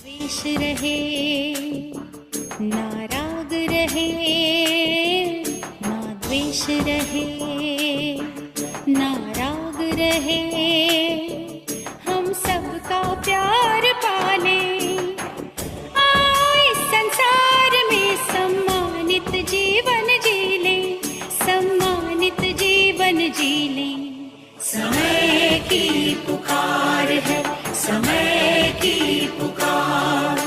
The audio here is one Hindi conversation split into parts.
द्वेष रहे ना राग रहे, ना द्वेष रहे ना राग रहे, हम सबका प्यार पाले। आओ इस संसार में सम्मानित जीवन जी ले, सम्मानित जीवन जी ले। समय की पुकार है, समय की पुकार,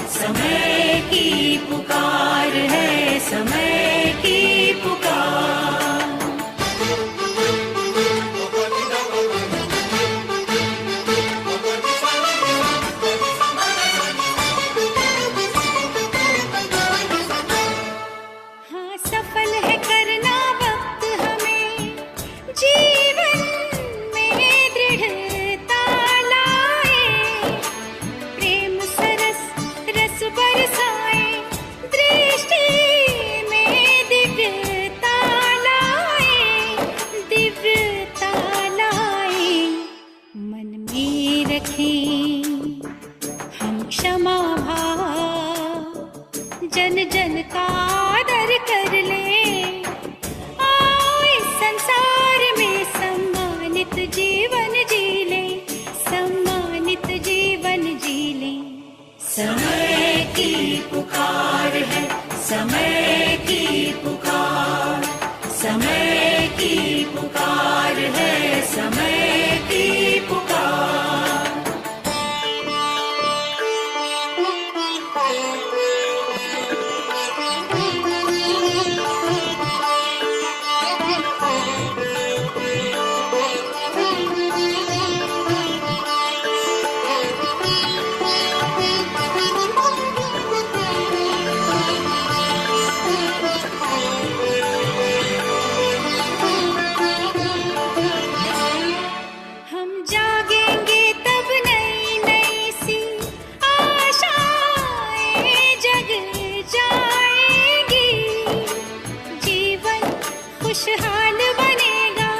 समय की पुकार है, समय की पुकार। हाँ, सफल है करना वक्त हमें, जीवन में दृढ़ता लाए, प्रेम सरस रस बरसाए, दृष्टि में दिव्यता लाए, दिव्यता लाए। मन में रखें हम क्षमा भाव, जन जन का आदर कर ले। आओ इस संसार में सम्मानित जीवन जी ले, सम्मानित जीवन जी ले। समय की पुकार है, समय की पुकार, समय की पुकार है, समय की पुकार। हम जागेंगे तब नई नई सी आशाएं जग जाएंगी, जीवन खुशहाल बनेगा,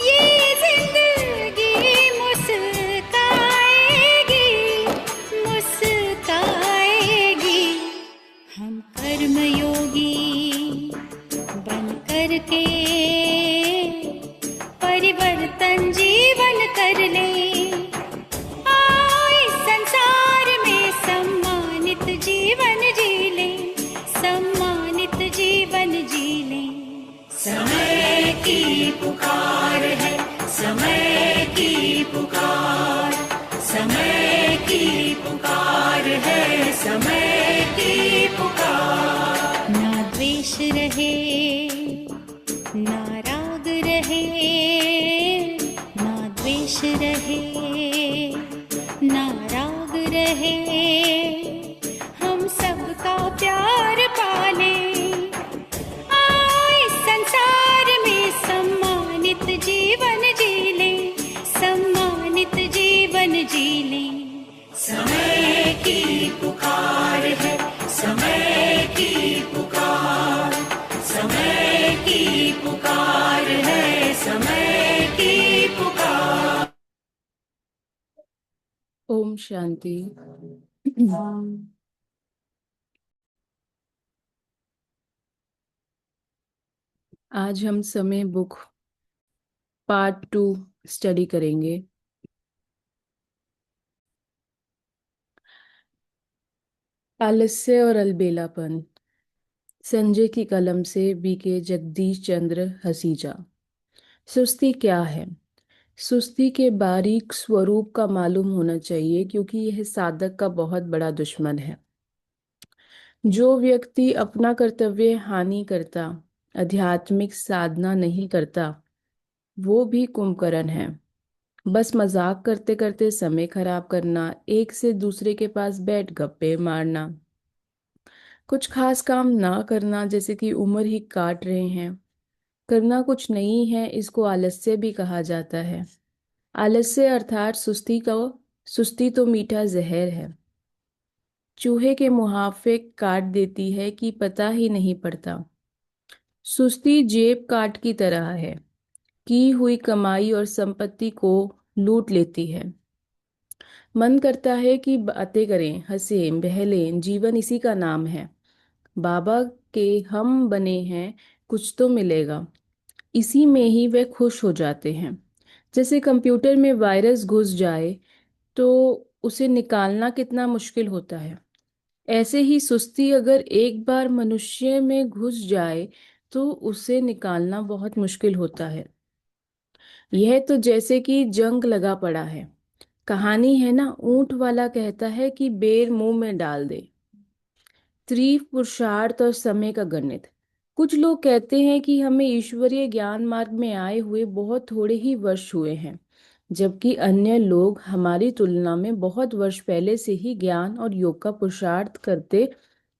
ये जिंदगी मुस्काएगी, मुस्काएगी। हम कर्मयोगी बन करके परिवर्तन जीवन कर ले। आओ इस संसार में सम्मानित जीवन जी ले, सम्मानित जीवन जी ले। समय की पुकार है, समय की पुकार, समय की पुकार है, समय की पुकार। ना द्वेष रहे ना राग रहे, ना द्वेष रहे ना राग रहे, हम सबका प्यार पाले। आओ इस संसार में सम्मानित जीवन जी ले, सम्मानित जीवन जी ले। समय की पुकार है, समय की पुकार, समय की पुकार है, समय की पुकार। ओम शांति। आज हम समय बुक पार्ट 2 स्टडी करेंगे। आलस्य और अलबेलापन, संजय की कलम से बीके जगदीश चंद्र हसीजा। सुस्ती क्या है? सुस्ती के बारीक स्वरूप का मालूम होना चाहिए, क्योंकि यह साधक का बहुत बड़ा दुश्मन है। जो व्यक्ति अपना कर्तव्य हानि करता, आध्यात्मिक साधना नहीं करता, वो भी कुंभकर्ण है। बस मजाक करते करते समय खराब करना, एक से दूसरे के पास बैठ गप्पे मारना, कुछ खास काम ना करना, जैसे कि उम्र ही काट रहे हैं, करना कुछ नहीं है, इसको आलस्य भी कहा जाता है। आलस्य अर्थात सुस्ती तो मीठा जहर है। चूहे के मुहाफे काट देती है कि पता ही नहीं पड़ता। सुस्ती जेब काट की तरह है, की हुई कमाई और संपत्ति को लूट लेती है। मन करता है कि बातें करें, हंसें, बहलें, जीवन इसी का नाम है। बाबा के हम बने हैं, कुछ तो मिलेगा। इसी में ही वे खुश हो जाते हैं। जैसे कंप्यूटर में वायरस घुस जाए तो उसे निकालना कितना मुश्किल होता है, ऐसे ही सुस्ती अगर एक बार मनुष्य में घुस जाए तो उसे निकालना बहुत मुश्किल होता है। यह तो जैसे कि जंग लगा पड़ा है। कहानी है ना, ऊंट वाला कहता है कि बेर मुंह में डाल दे। तीव्र पुरुषार्थ और समय का गणित। कुछ लोग कहते हैं कि हमें ईश्वरीय ज्ञान मार्ग में आए हुए बहुत थोड़े ही वर्ष हुए हैं, जबकि अन्य लोग हमारी तुलना में बहुत वर्ष पहले से ही ज्ञान और योग का पुरुषार्थ करते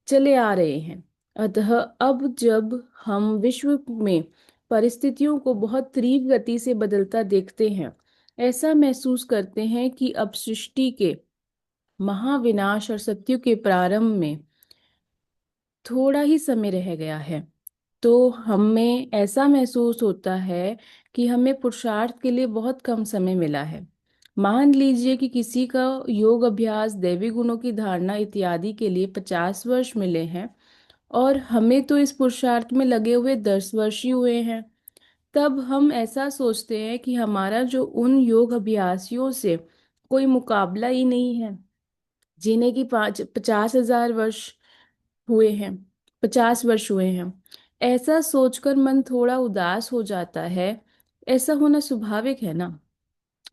चले आ रहे हैं। अतः अब जब हम विश्व में परिस्थितियों को बहुत तीव्र गति से बदलता देखते हैं, ऐसा महसूस करते हैं कि अब सृष्टि के महाविनाश और सत्युग के प्रारंभ में थोड़ा ही समय रह गया है, तो हमें ऐसा महसूस होता है कि हमें पुरुषार्थ के लिए बहुत कम समय मिला है। मान लीजिए कि किसी का योग अभ्यास, दैवी गुणों की धारणा इत्यादि के लिए 50 वर्ष मिले हैं और हमें तो इस पुरुषार्थ में लगे हुए 10 वर्ष ही हुए हैं। तब हम ऐसा सोचते हैं कि हमारा जो उन योग अभ्यासियों से कोई मुकाबला ही नहीं है जिन्हें कि 50,000 वर्ष हुए हैं, 50 वर्ष हुए हैं। ऐसा सोचकर मन थोड़ा उदास हो जाता है। ऐसा होना स्वाभाविक है ना।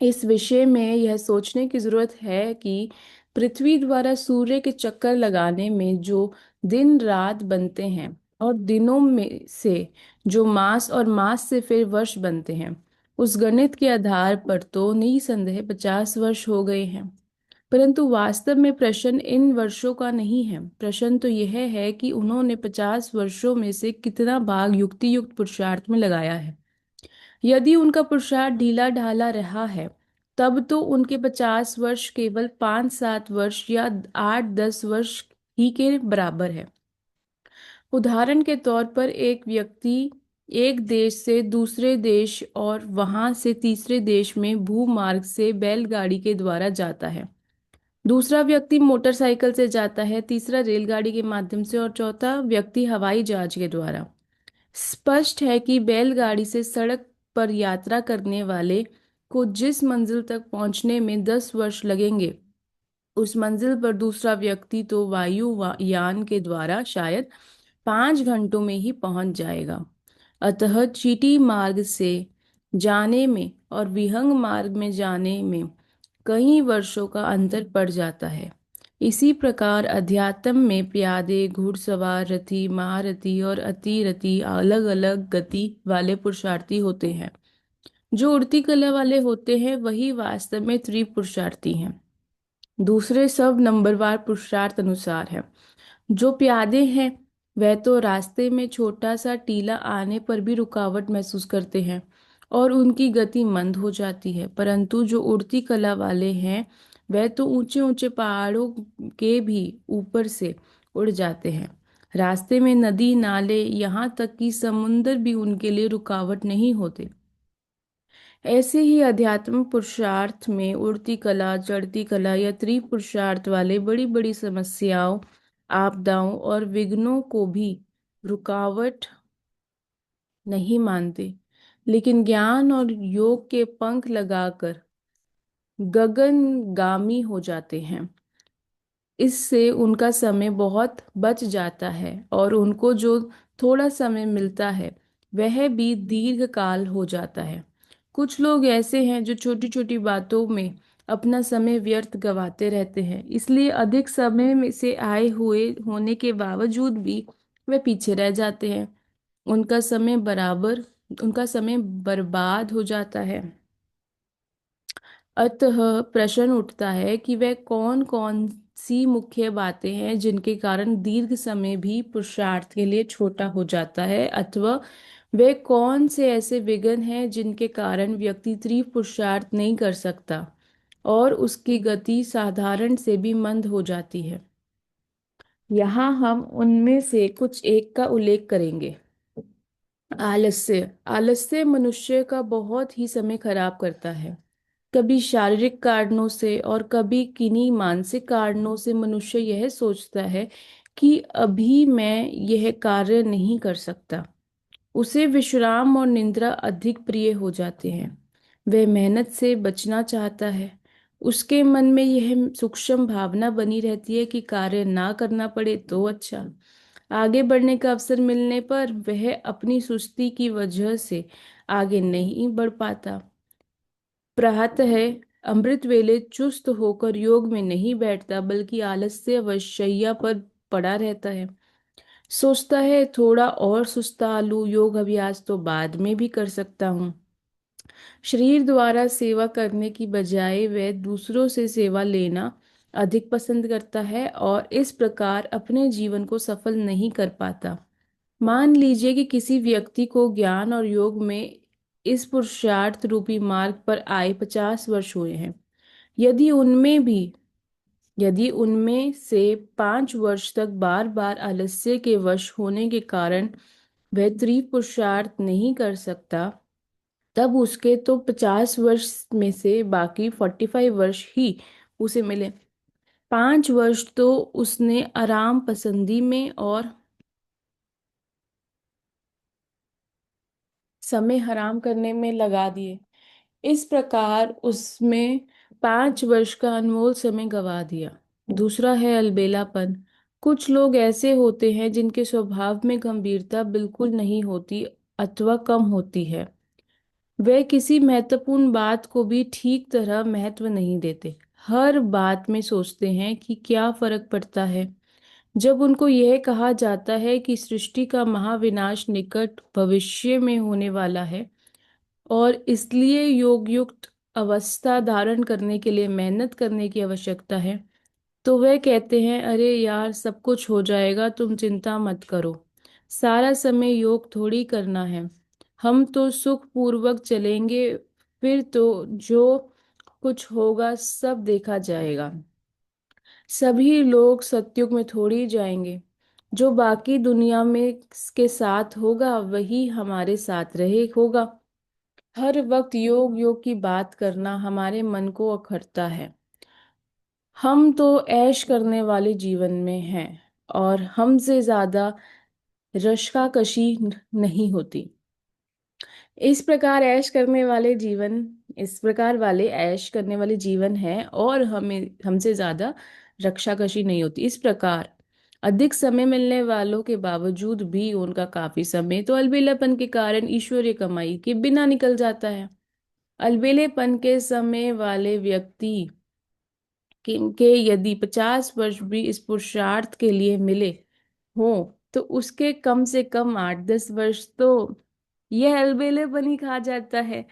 इस विषय में यह सोचने की जरूरत है कि पृथ्वी द्वारा सूर्य के चक्कर लगाने में जो दिन रात बनते हैं और दिनों में से जो मास और मास से फिर वर्ष बनते हैं, उस गणित के आधार पर तो निसंदेह 50 वर्ष हो गए हैं। परंतु वास्तव में प्रश्न इन वर्षों का नहीं है। प्रश्न तो यह है कि उन्होंने 50 वर्षों में से कितना भाग युक्ति युक्त पुरुषार्थ में लगाया है। यदि उनका पुरुषार्थ ढीला ढाला रहा है, तब तो उनके 50 वर्ष केवल 5-7 वर्ष या 8-10 वर्ष ही के बराबर है। उदाहरण के तौर पर एक व्यक्ति एक देश से दूसरे देश और वहां से तीसरे देश में भूमार्ग से बैलगाड़ी के द्वारा जाता है। दूसरा व्यक्ति मोटरसाइकिल से जाता है, तीसरा रेलगाड़ी के माध्यम से और चौथा व्यक्ति हवाई जहाज के द्वारा। स्पष्ट है कि बैलगाड़ी से सड़क पर यात्रा करने वाले को जिस मंजिल तक पहुंचने में 10 वर्ष लगेंगे, उस मंजिल पर दूसरा व्यक्ति तो यान के द्वारा शायद 5 घंटों में ही पहुंच जाएगा। अतः चीटी मार्ग से जाने में और विहंग मार्ग में जाने में कई वर्षों का अंतर पड़ जाता है। इसी प्रकार अध्यात्म में प्यादे, घुड़सवार, रथी, महारथी और अतिरथी अलग अलग गति वाले पुरुषार्थी होते हैं। जो उड़ती कला वाले होते हैं वही वास्तव में त्रिपुरुषार्थी हैं। दूसरे सब नंबरवार पुरुषार्थ अनुसार है। जो प्यादे हैं वह तो रास्ते में छोटा सा टीला आने पर भी रुकावट महसूस करते हैं और उनकी गति मंद हो जाती है, परंतु जो उड़ती कला वाले हैं वह तो ऊंचे ऊंचे पहाड़ों के भी ऊपर से उड़ जाते हैं। रास्ते में नदी नाले, यहाँ तक कि समुंदर भी उनके लिए रुकावट नहीं होते। ऐसे ही अध्यात्म पुरुषार्थ में उड़ती कला, चढ़ती कला या त्रिपुरुषार्थ वाले बड़ी बड़ी समस्याओं, आपदाओं और विघ्नों को भी रुकावट नहीं मानते, लेकिन ज्ञान और योग के पंख लगाकर गगनगामी हो जाते हैं। इससे उनका समय बहुत बच जाता है और उनको जो थोड़ा समय मिलता है वह भी दीर्घ काल हो जाता है। कुछ लोग ऐसे हैं जो छोटी छोटी बातों में अपना समय व्यर्थ गवाते रहते हैं, इसलिए अधिक समय में से आए हुए होने के बावजूद भी वे पीछे रह जाते हैं। उनका समय बराबर उनका समय बर्बाद हो जाता है। अतः प्रश्न उठता है कि वह कौन कौन सी मुख्य बातें हैं जिनके कारण दीर्घ समय भी पुरुषार्थ के लिए छोटा हो जाता है, अथवा वे कौन से ऐसे विघ्न हैं जिनके कारण व्यक्ति तीव्र पुरुषार्थ नहीं कर सकता और उसकी गति साधारण से भी मंद हो जाती है। यहाँ हम उनमें से कुछ एक का उल्लेख करेंगे। आलस्य। आलस्य मनुष्य का बहुत ही समय खराब करता है। कभी शारीरिक कारणों से और कभी किन्हीं मानसिक कारणों से मनुष्य यह सोचता है कि अभी मैं यह कार्य नहीं कर सकता। उसे विश्राम और निद्रा अधिक प्रिय हो जाते हैं। वह मेहनत से बचना चाहता है। उसके मन में यह सूक्ष्म भावना बनी रहती है कि कार्य ना करना पड़े तो अच्छा। आगे बढ़ने का अवसर मिलने पर वह अपनी सुस्ती की वजह से आगे नहीं बढ़ पाता। प्रातः अमृत वेले चुस्त होकर योग में नहीं बैठता, बल्कि आलस्यवश शैया पर पड़ा रहता है। सोचता है थोड़ा और सुस्ता लूं, योग अभ्यास तो बाद में भी कर सकता हूँ। शरीर द्वारा सेवा करने की बजाय वह दूसरों से सेवा लेना अधिक पसंद करता है और इस प्रकार अपने जीवन को सफल नहीं कर पाता। मान लीजिए कि किसी व्यक्ति को ज्ञान और योग में इस पुरुषार्थ रूपी मार्ग पर आए 50 वर्ष हुए हैं। यदि उनमें भी यदि उनमें से 5 वर्ष तक बार बार आलस्य के वश होने के कारण वह तीव्र पुरुषार्थ नहीं कर सकता, तब उसके तो 50 वर्ष में से बाकी 45 वर्ष ही उसे मिले। 5 वर्ष तो उसने आराम पसंदी में और समय हराम करने में लगा दिए। इस प्रकार उसमें 5 वर्ष का अनमोल समय गवा दिया। दूसरा है अलबेलापन। कुछ लोग ऐसे होते हैं जिनके स्वभाव में गंभीरता बिल्कुल नहीं होती अथवा कम होती है। वे किसी महत्वपूर्ण बात को भी ठीक तरह महत्व नहीं देते। हर बात में सोचते हैं कि क्या फर्क पड़ता है। जब उनको यह कहा जाता है कि सृष्टि का महाविनाश निकट भविष्य में होने वाला है और इसलिए योग युक्त अवस्था धारण करने के लिए मेहनत करने की आवश्यकता है, तो वे कहते हैं, अरे यार, सब कुछ हो जाएगा, तुम चिंता मत करो। सारा समय योग थोड़ी करना है। हम तो सुख पूर्वक चलेंगे, फिर तो जो कुछ होगा सब देखा जाएगा। सभी लोग सतयुग में थोड़ी जाएंगे। जो बाकी दुनिया में के साथ होगा वही हमारे साथ रहे होगा। हर वक्त योग योग की बात करना हमारे मन को अखरता है। हम तो ऐश करने वाले जीवन में हैं और हमसे ज्यादा रश्काकशी नहीं होती। इस प्रकार ऐश करने वाले जीवन इस प्रकार वाले ऐश करने वाले जीवन है और हमें हमसे ज्यादा रक्षाकशी नहीं होती। इस प्रकार अधिक समय मिलने वालों के बावजूद भी उनका काफी समय तो अलबेलापन के कारण ईश्वरीय कमाई के बिना निकल जाता है। अलबेलेपन के समय वाले व्यक्ति के यदि 50 वर्ष भी इस पुरुषार्थ के लिए मिले हो, तो उसके कम से कम 8-10 वर्ष तो यह अलबेलेपन ही खा जाता है।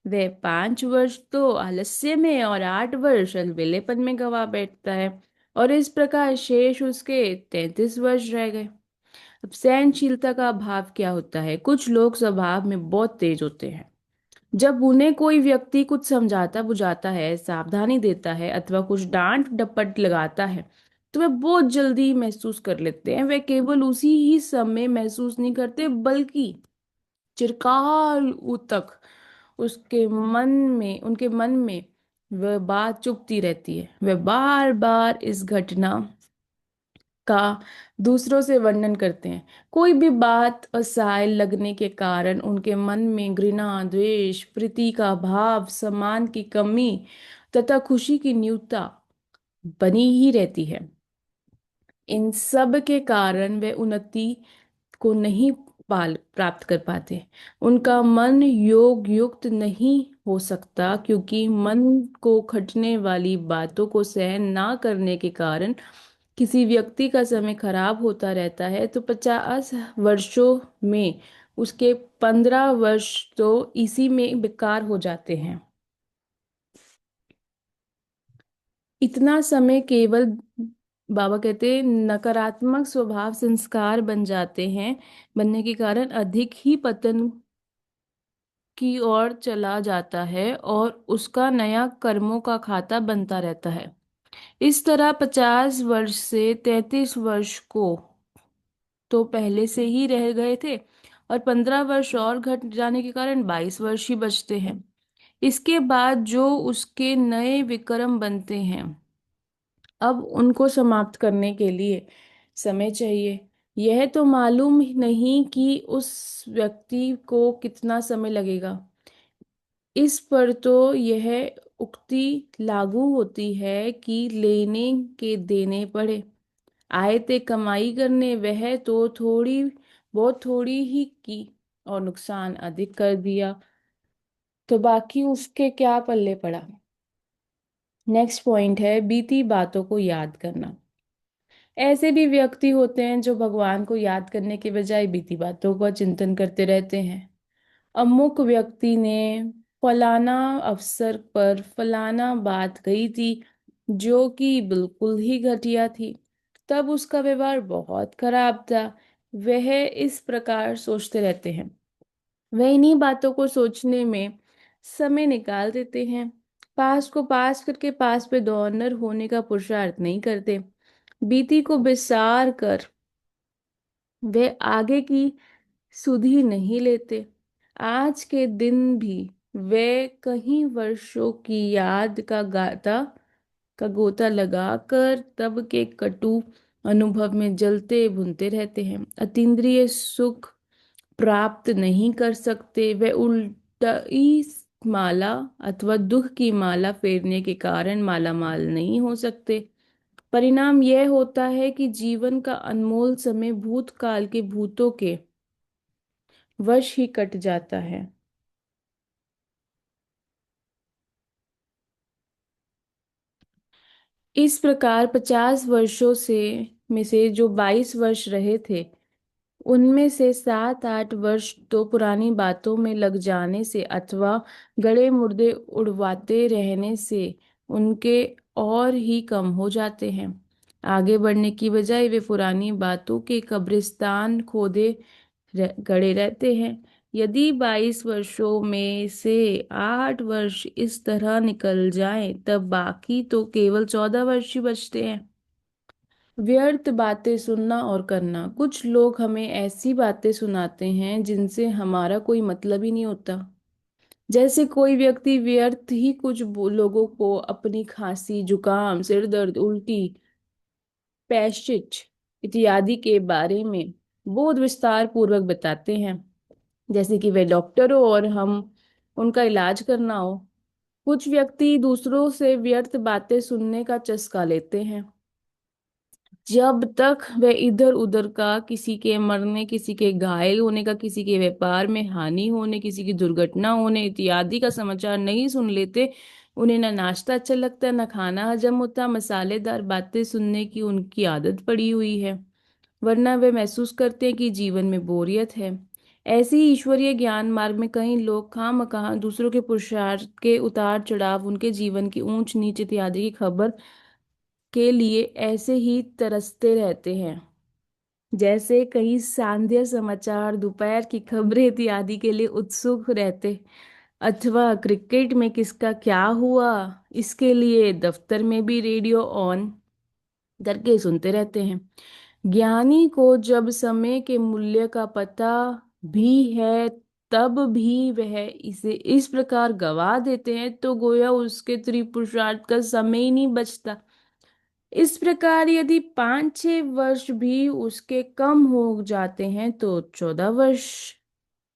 वह 5 वर्ष तो आलस्य में और 8 वर्ष अलबेलेपन में गवा बैठता है और इस प्रकार शेष उसके 33 वर्ष रह गए। अब सहनशीलता का अभाव क्या होता है? कुछ लोग स्वभाव में बहुत तेज होते हैं। जब उन्हें कोई व्यक्ति कुछ समझाता बुझाता है, सावधानी देता है अथवा कुछ डांट डपट लगाता है, तो वे बहुत जल्दी महसूस कर लेते हैं। वे केवल उसी ही समय महसूस नहीं करते, बल्कि चिरकाल तक उनके मन में वह बात चुभती रहती है। वे बार बार इस घटना का दूसरों से वर्णन करते हैं। कोई भी बात असह्य लगने के कारण उनके मन में घृणा, द्वेष, प्रीति का भाव, सम्मान की कमी तथा खुशी की न्यूनता बनी ही रहती है। इन सब के कारण वे उन्नति को नहीं पाल प्राप्त कर पाते। उनका मन योग युक्त नहीं हो सकता, क्योंकि मन को खटने वाली बातों को सहन ना करने के कारण किसी व्यक्ति का समय खराब होता रहता है तो 50 वर्षों में उसके 15 वर्ष तो इसी में बेकार हो जाते हैं। इतना समय केवल, बाबा कहते हैं, नकारात्मक स्वभाव संस्कार बन जाते हैं, बनने के कारण अधिक ही पतन की ओर चला जाता है और उसका नया कर्मों का खाता बनता रहता है। इस तरह 50 वर्ष से 33 वर्ष को तो पहले से ही रह गए थे और 15 वर्ष और घट जाने के कारण 22 वर्ष ही बचते हैं। इसके बाद जो उसके नए विक्रम बनते हैं, अब उनको समाप्त करने के लिए समय चाहिए। यह तो मालूम ही नहीं कि उस व्यक्ति को कितना समय लगेगा। इस पर तो यह उक्ति लागू होती है कि लेने के देने पड़े। आए थे कमाई करने, वह तो थोड़ी बहुत थोड़ी ही की और नुकसान अधिक कर दिया, तो बाकी उसके क्या पल्ले पड़ा। नेक्स्ट पॉइंट है बीती बातों को याद करना। ऐसे भी व्यक्ति होते हैं जो भगवान को याद करने के बजाय बीती बातों का चिंतन करते रहते हैं। अमुक व्यक्ति ने फलाना अवसर पर फलाना बात कही थी जो कि बिल्कुल ही घटिया थी, तब उसका व्यवहार बहुत खराब था। वह इस प्रकार सोचते रहते हैं। वह इन्हीं बातों को सोचने में समय निकाल देते हैं। पास को पास करके पास पे डॉनर होने का पुरुषार्थ नहीं करते। बीती को बिसार कर वे आगे की सुधि नहीं लेते। आज के दिन भी वे कहीं वर्षों की याद का गोता लगाकर तब के कटु अनुभव में जलते भुनते रहते हैं। अतीन्द्रिय सुख प्राप्त नहीं कर सकते। वे उल्टी माला अथवा दुख की माला फेरने के कारण माला माल नहीं हो सकते। परिणाम यह होता है कि जीवन का अनमोल समय भूतकाल के भूतों के वश ही कट जाता है। इस प्रकार 50 वर्षों में से जो 22 वर्ष रहे थे, उनमें से 7-8 वर्ष तो पुरानी बातों में लग जाने से अथवा गड़े मुर्दे उड़वाते रहने से उनके और ही कम हो जाते हैं। आगे बढ़ने की बजाय वे पुरानी बातों के कब्रिस्तान खोदे गड़े रहते हैं। यदि 22 वर्षों में से 8 वर्ष इस तरह निकल जाएं, तब बाकी तो केवल 14 वर्ष ही बचते हैं। व्यर्थ बातें सुनना और करना। कुछ लोग हमें ऐसी बातें सुनाते हैं जिनसे हमारा कोई मतलब ही नहीं होता। जैसे कोई व्यक्ति व्यर्थ ही कुछ लोगों को अपनी खांसी, जुकाम, सिर दर्द, उल्टी, पैशिच इत्यादि के बारे में बहुत विस्तार पूर्वक बताते हैं, जैसे कि वे डॉक्टर हो और हम उनका इलाज करना हो। कुछ व्यक्ति दूसरों से व्यर्थ बातें सुनने का चस्का लेते हैं। जब तक वे इधर उधर का, किसी के मरने, किसी के घायल होने का, किसी के व्यापार में हानि होने, किसी की दुर्घटना होने इत्यादि का समाचार नहीं सुन लेते, उन्हें ना नाश्ता अच्छा लगता, ना खाना हजम होता। मसालेदार बातें सुनने की उनकी आदत पड़ी हुई है, वरना वे महसूस करते हैं कि जीवन में बोरियत है। ऐसे ही ईश्वरीय ज्ञान मार्ग में कई लोग खामखा दूसरों के पुरुषार्थ के उतार चढ़ाव, उनके जीवन की ऊंच नीच इत्यादि की खबर के लिए ऐसे ही तरसते रहते हैं। जैसे कहीं सांध्य समाचार, दोपहर की खबरें इत्यादि के लिए उत्सुक रहते, अथवा क्रिकेट में किसका क्या हुआ इसके लिए दफ्तर में भी रेडियो ऑन करके सुनते रहते हैं। ज्ञानी को जब समय के मूल्य का पता भी है, तब भी वह इसे इस प्रकार गवा देते हैं, तो गोया उसके त्रिपुरुषार्थ का समय ही नहीं बचता। इस प्रकार यदि 5-6 वर्ष भी उसके कम हो जाते हैं, तो 14 वर्ष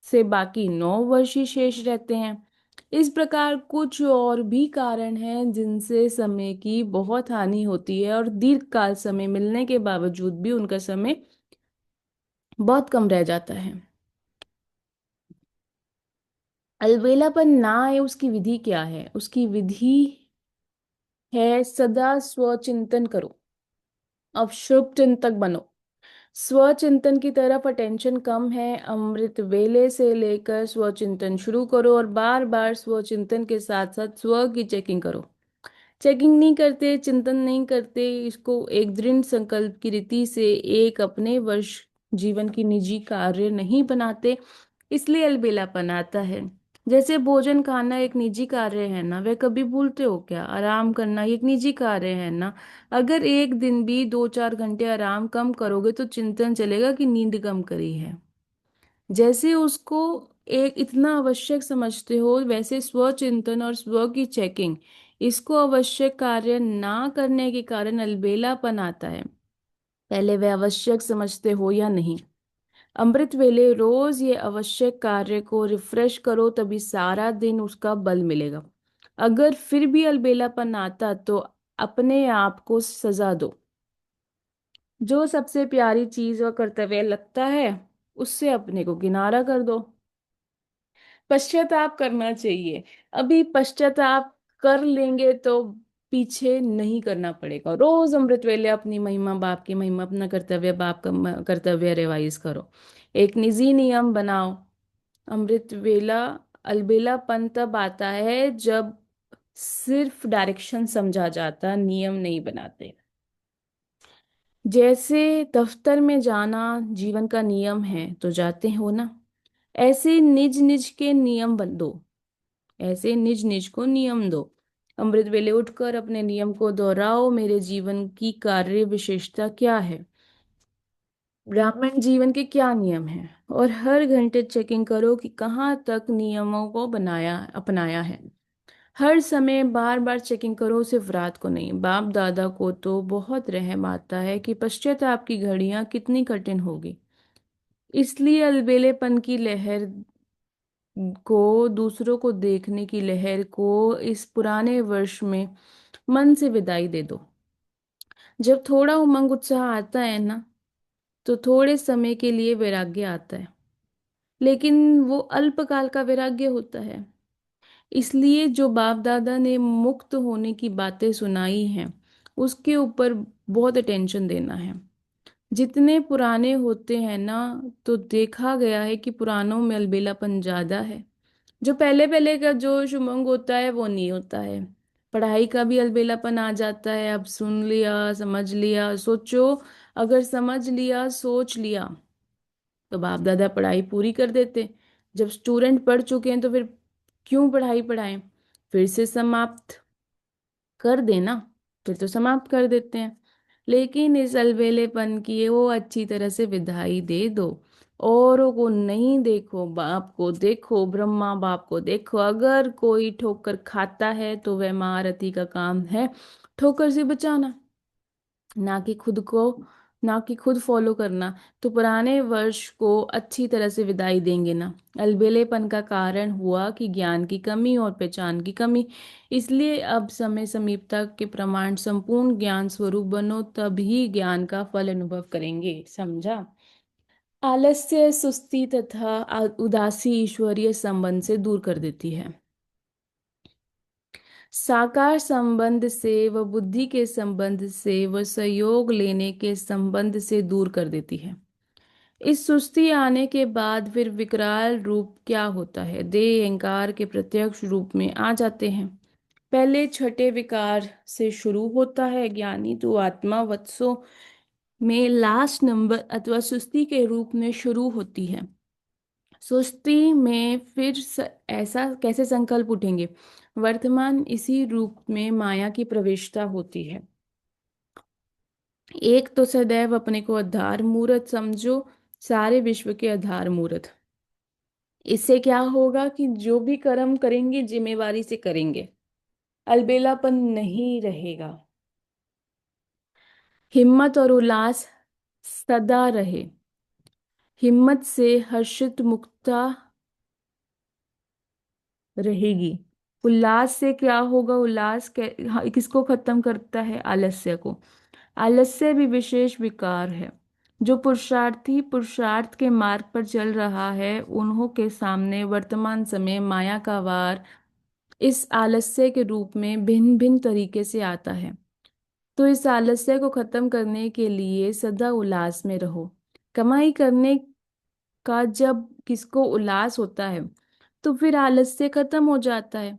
से बाकी 9 वर्ष ही शेष रहते हैं। इस प्रकार कुछ और भी कारण हैं जिनसे समय की बहुत हानि होती है और दीर्घकाल समय मिलने के बावजूद भी उनका समय बहुत कम रह जाता है। अलबेलापन ना आए उसकी विधि क्या है? उसकी विधि है सदा स्वचिंतन करो, अब शुभ चिंतक बनो। स्वचिंतन की तरफ अटेंशन कम है। अमृत वेले से लेकर स्वचिंतन शुरू करो और बार बार स्वचिंतन के साथ साथ स्व की चेकिंग करो। चेकिंग नहीं करते, चिंतन नहीं करते, इसको एक दृढ़ संकल्प की रीति से एक अपने वर्ष जीवन की निजी कार्य नहीं बनाते, इसलिए अलबेलापन आता है। जैसे भोजन खाना एक निजी कार्य है ना, वह कभी भूलते हो क्या? आराम करना एक निजी कार्य है ना, अगर एक दिन भी 2-4 घंटे आराम कम करोगे तो चिंतन चलेगा कि नींद कम करी है। जैसे उसको एक इतना आवश्यक समझते हो, वैसे स्व चिंतन और स्व की चेकिंग, इसको आवश्यक कार्य ना करने के कारण अलबेलापन आता है। पहले वह आवश्यक समझते हो या नहीं? अमृत वेले रोज ये आवश्यक कार्य को रिफ्रेश करो, तभी सारा दिन उसका बल मिलेगा। अगर फिर भी अलबेलापन आता तो अपने आप को सजा दो। जो सबसे प्यारी चीज व कर्तव्य लगता है उससे अपने को किनारा कर दो। पश्चाताप करना चाहिए। अभी पश्चाताप कर लेंगे तो पीछे नहीं करना पड़ेगा। रोज अमृत वेले अपनी महिमा, बाप की महिमा, अपना कर्तव्य, बाप का कर्तव्य रिवाइज करो। एक निजी नियम बनाओ। अमृत वेला अलबेलापन तब आता है जब सिर्फ डायरेक्शन समझा जाता, नियम नहीं बनाते। जैसे दफ्तर में जाना जीवन का नियम है तो जाते हो ना, ऐसे निज निज के नियम बन दो। ऐसे निज निज को नियम दो। अमृत वेले उठकर अपने नियम को दोहराओ। मेरे जीवन की कार्य विशेषता क्या है? ब्राह्मण जीवन के क्या नियम हैं? और हर घंटे चेकिंग करो कि कहाँ तक नियमों को बनाया अपनाया है। हर समय बार बार चेकिंग करो, सिर्फ रात को नहीं। बाप दादा को तो बहुत रहम आता है कि पश्चाताप की घड़ियां कितनी कठिन होगी। इसलिए अलबेलेपन की लहर को, दूसरों को देखने की लहर को इस पुराने वर्ष में मन से विदाई दे दो। जब थोड़ा उमंग उत्साह आता है ना, तो थोड़े समय के लिए वैराग्य आता है, लेकिन वो अल्पकाल का वैराग्य होता है। इसलिए जो बाप दादा ने मुक्त होने की बातें सुनाई हैं उसके ऊपर बहुत अटेंशन देना है। जितने पुराने होते हैं ना, तो देखा गया है कि पुरानों में अलबेलापन ज्यादा है। जो पहले पहले का जोश उमंग होता है वो नहीं होता है। पढ़ाई का भी अलबेलापन आ जाता है। अब सुन लिया, समझ लिया, सोचो, अगर समझ लिया, सोच लिया तो बाप दादा पढ़ाई पूरी कर देते। जब स्टूडेंट पढ़ चुके हैं तो फिर क्यों पढ़ाई पढ़ाएं? फिर से समाप्त कर देना, फिर तो समाप्त कर देते हैं। लेकिन इस अलबेलेपन की वो अच्छी तरह से विदाई दे दो। औरों को नहीं देखो, बाप को देखो, ब्रह्मा बाप को देखो। अगर कोई ठोकर खाता है तो वह महारथी का काम है ठोकर से बचाना, ना कि खुद को, ना कि खुद फॉलो करना। तो पुराने वर्ष को अच्छी तरह से विदाई देंगे ना। अलबेलेपन का कारण हुआ कि ज्ञान की कमी और पहचान की कमी। इसलिए अब समय समीपता के प्रमाण संपूर्ण ज्ञान स्वरूप बनो, तभी ज्ञान का फल अनुभव करेंगे। समझा? आलस्य, सुस्ती तथा उदासी ईश्वरीय संबंध से दूर कर देती है। साकार संबंध से व बुद्धि के संबंध से व सहयोग लेने के संबंध से दूर कर देती है। इस सुस्ती आने के बाद फिर विकराल रूप क्या होता है? देह अहंकार के प्रत्यक्ष रूप में आ जाते हैं। पहले छठे विकार से शुरू होता है। ज्ञानी तो आत्मा वत्सों में लास्ट नंबर अथवा सुस्ती के रूप में शुरू होती है। सुस्ती में फिर ऐसा कैसे संकल्प उठेंगे? वर्तमान इसी रूप में माया की प्रवेशता होती है। एक तो सदैव अपने को आधार मूर्त समझो, सारे विश्व के आधार मूर्त। इससे क्या होगा कि जो भी कर्म करेंगे जिम्मेवारी से करेंगे, अलबेलापन नहीं रहेगा। हिम्मत और उल्लास सदा रहे। हिम्मत से हर्षित मुक्ता रहेगी। उल्लास से क्या होगा? उल्लास किसको खत्म करता है? आलस्य को। आलस्य भी विशेष विकार है। जो पुरुषार्थी पुरुषार्थ के मार्ग पर चल रहा है उन्हों के सामने वर्तमान समय माया का वार इस आलस्य के रूप में भिन्न भिन्न तरीके से आता है। तो इस आलस्य को खत्म करने के लिए सदा उल्लास में रहो। कमाई करने का जब किसको उल्लास होता है तो फिर आलस्य खत्म हो जाता है।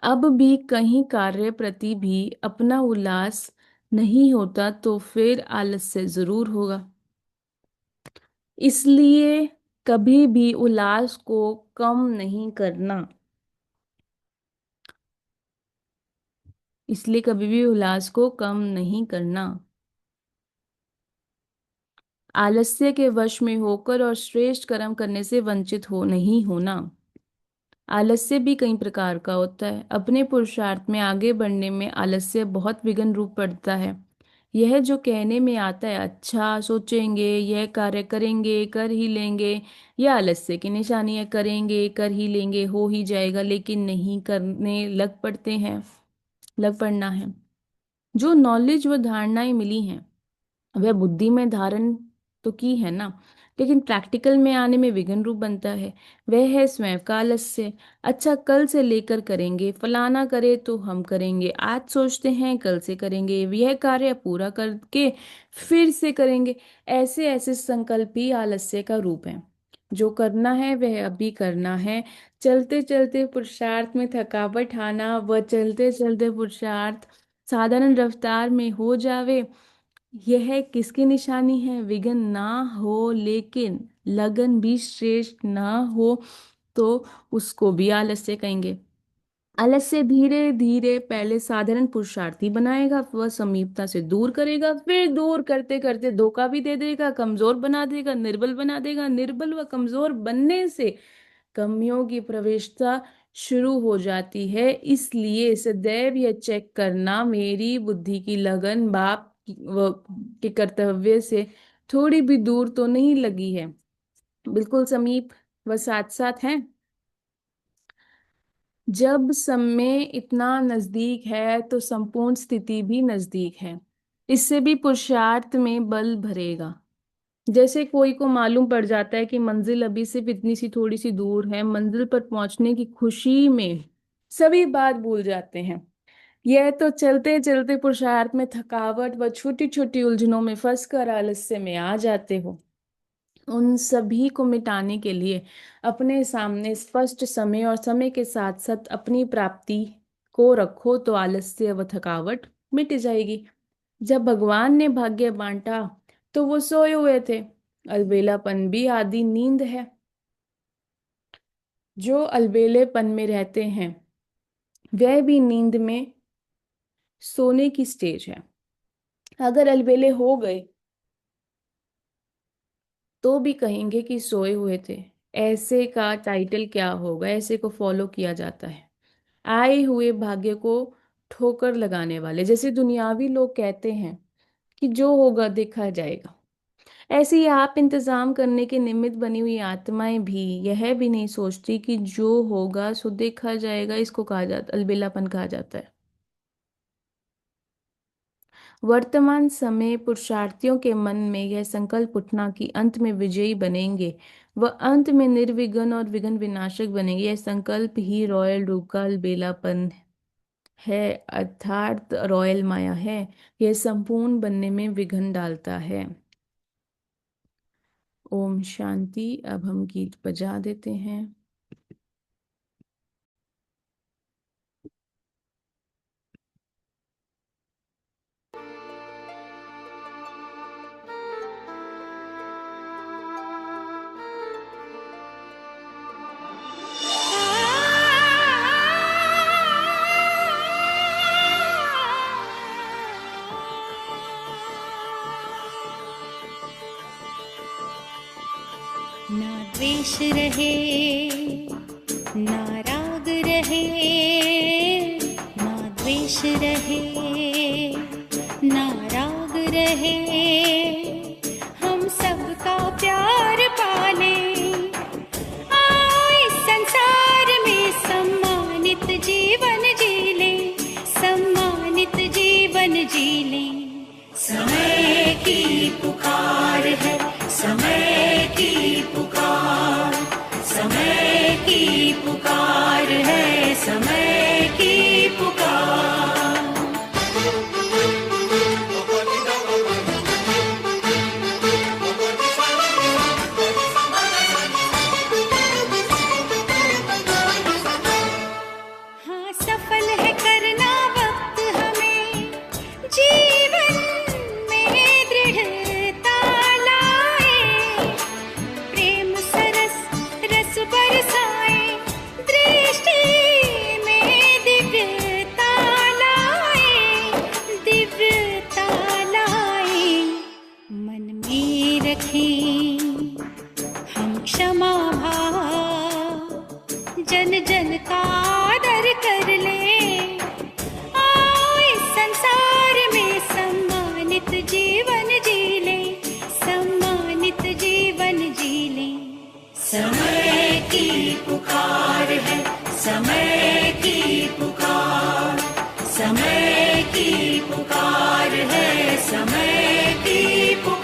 अब भी कहीं कार्य प्रति भी अपना उल्लास नहीं होता तो फिर आलस्य जरूर होगा। इसलिए कभी भी उल्लास को कम नहीं करना। इसलिए कभी भी उल्लास को कम नहीं करना। आलस्य के वश में होकर और श्रेष्ठ कर्म करने से वंचित हो नहीं होना। आलस्य भी कई प्रकार का होता है। अपने पुरुषार्थ में आगे बढ़ने में आलस्य बहुत विघ्न रूप पड़ता है। यह जो कहने में आता है, अच्छा सोचेंगे, यह कार्य करेंगे, कर ही लेंगे, यह आलस्य की निशानी है। करेंगे, कर ही लेंगे, हो ही जाएगा, लेकिन नहीं करने लग पड़ते हैं, लग पड़ना है। जो नॉलेज व धारणाएं मिली हैं वह बुद्धि में धारण तो की है ना, लेकिन प्रैक्टिकल में आने में विघ्न रूप बनता है। वह है स्वयं का आलस्य। अच्छा, कल से लेकर करेंगे, फलाना करे तो हम करेंगे, आज सोचते हैं कल से करेंगे, यह कार्य पूरा करके फिर से करेंगे। ऐसे ऐसे संकल्प ही आलस्य का रूप है। जो करना है वह अभी करना है। चलते चलते पुरुषार्थ में थकावट आना व चलते चलते पुरुषार्थ साधारण रफ्तार में हो जावे, यह किसकी निशानी है? विघ्न ना हो लेकिन लगन भी श्रेष्ठ ना हो तो उसको भी आलस्य कहेंगे। आलस्य धीरे धीरे पहले साधारण पुरुषार्थी बनाएगा, वह समीपता से दूर करेगा, फिर दूर करते करते धोखा भी दे देगा, कमजोर बना देगा, निर्बल बना देगा। निर्बल व कमजोर बनने से कमियों की प्रवेशता शुरू हो जाती है। इसलिए सदैव यह चेक करना, मेरी बुद्धि की लगन बाप के कर्तव्य से थोड़ी भी दूर तो नहीं लगी है, बिल्कुल समीप व साथ साथ है। जब समय इतना नजदीक है तो संपूर्ण स्थिति भी नजदीक है। इससे भी पुरुषार्थ में बल भरेगा। जैसे कोई को मालूम पड़ जाता है कि मंजिल अभी सिर्फ इतनी सी थोड़ी सी दूर है, मंजिल पर पहुंचने की खुशी में सभी बात भूल जाते हैं। यह तो चलते चलते पुरुषार्थ में थकावट व छोटी छोटी उलझनों में फंस कर आलस्य में आ जाते हो। उन सभी को मिटाने के लिए अपने सामने स्पष्ट समय और समय के साथ साथ अपनी प्राप्ति को रखो तो आलस्य व थकावट मिट जाएगी। जब भगवान ने भाग्य बांटा तो वो सोए हुए थे। अलबेलापन भी आदि नींद है। जो अलबेलेपन में रहते हैं वह भी नींद में सोने की स्टेज है। अगर अलबेले हो गए तो भी कहेंगे कि सोए हुए थे। ऐसे का टाइटल क्या होगा? ऐसे को फॉलो किया जाता है आए हुए भाग्य को ठोकर लगाने वाले। जैसे दुनियावी लोग कहते हैं कि जो होगा देखा जाएगा, ऐसे ही आप इंतजाम करने के निमित्त बनी हुई आत्माएं भी यह भी नहीं सोचती कि जो होगा सो देखा जाएगा। इसको कहा जाता, अलबेलापन कहा जाता है। वर्तमान समय पुरुषार्थियों के मन में यह संकल्प उठना कि अंत में विजयी बनेंगे व अंत में निर्विघ्न और विघ्न विनाशक बनेंगे, यह संकल्प ही रॉयल रूप का अलबेलापन है, अर्थात रॉयल माया है। यह संपूर्ण बनने में विघ्न डालता है। ओम शांति। अब हम गीत बजा देते हैं। ना द्वेष रहे ना राग रहे, ना द्वेष रहे ना राग रहे, हम सबका प्यार पाले। आओ इस संसार में सम्मानित जीवन जी ले, सम्मानित जीवन जी ले। समय की पुकार है, समय की पुकार, समय की पुकार है, समय की पुकार। जन जन का आदर कर ले। आओ इस संसार में सम्मानित जीवन जी ले, सम्मानित जीवन जी ले। समय की पुकार है, समय की पुकार, समय की पुकार है, समय की पुकार।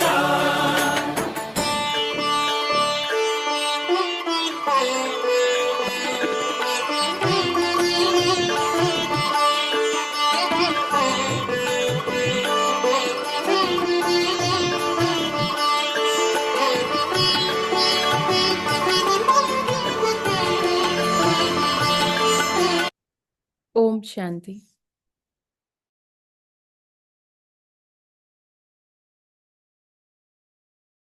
ओम शांति।